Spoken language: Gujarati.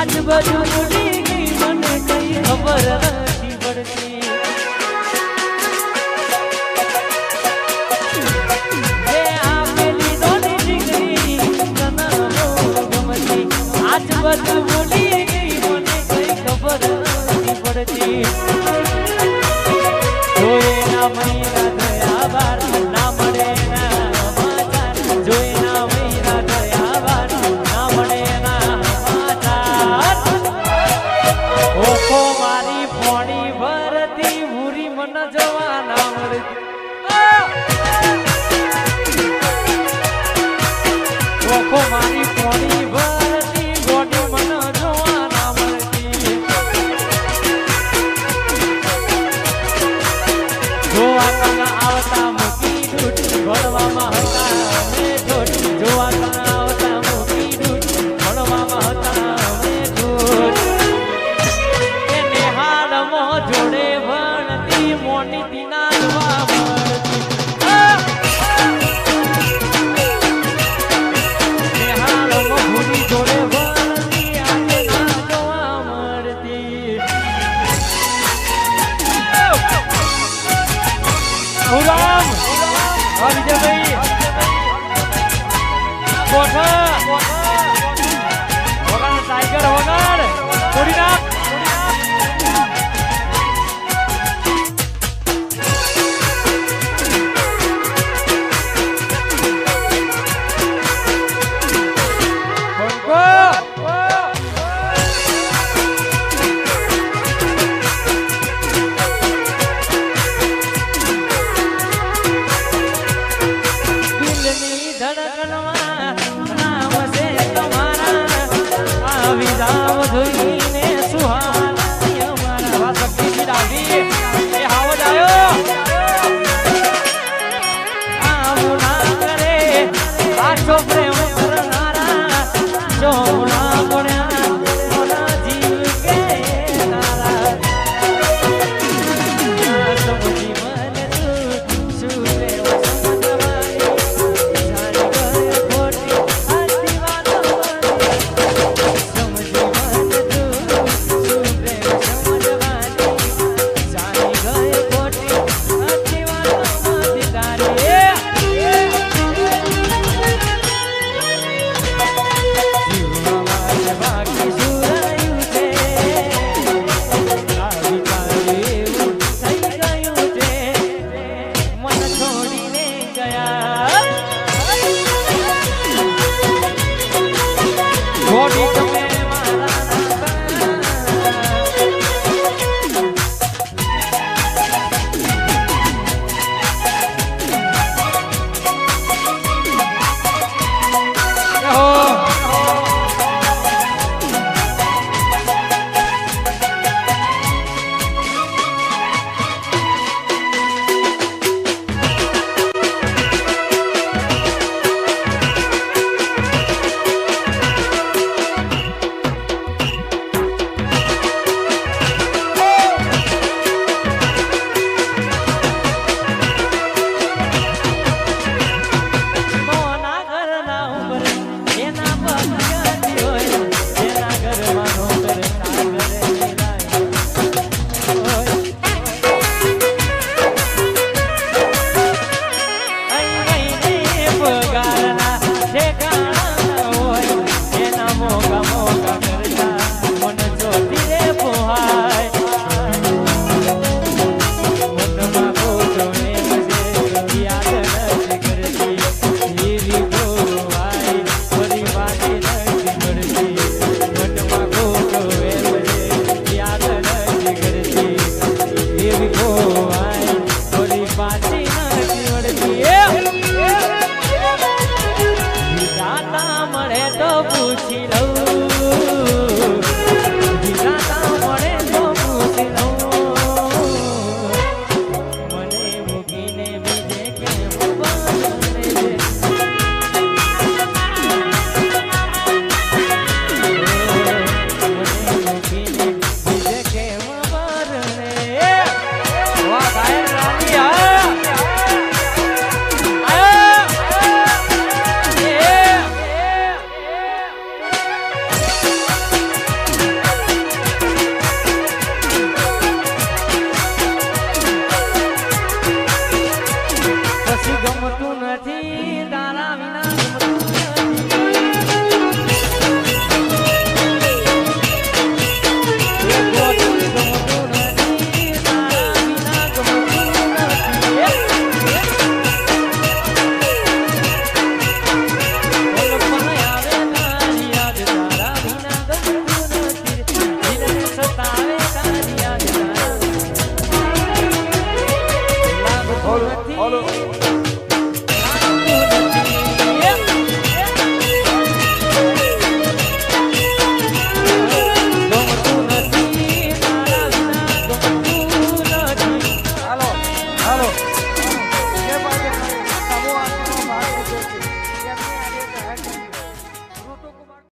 આજુબાજુ ઉડી ગઈ મને કઈ ખબર નથી પડતી એ આપેલી દોની દીકરી તને ગમતી આજુબાજુ ઉડી ગઈ મને કઈ ખબર નથી પડતી જોઈ ના મહિના દયા બાર ના મળે ના સમાચાર જોઈ ના મહિના દયા બાર ના મળે ના સમાચાર ઓખો મારી પોણી ભરતી ભૂરી મન જવા ના મળતી ઓખો મારી પોણી ભરતી ગોડી મન જવા ના મળતી જોવા કાના આવતા મૂકી દૂટ ભણવામાં હતા અમે ઠોઠ જોવા કાના આવતા મૂકી દૂટ ભણવામાં હતા અમે ઠોઠ એ નિહાળમાં જોડે ભણતી મોની દીના જોવા મળતી નિહાળમાં ભૂરી જોડે ભણતી આજે ના જોવા મળતી ગુલામ વિજયભાઈ કોઠા ટાઈગર હોનર છોડી નાખ ધડકનમાં કરો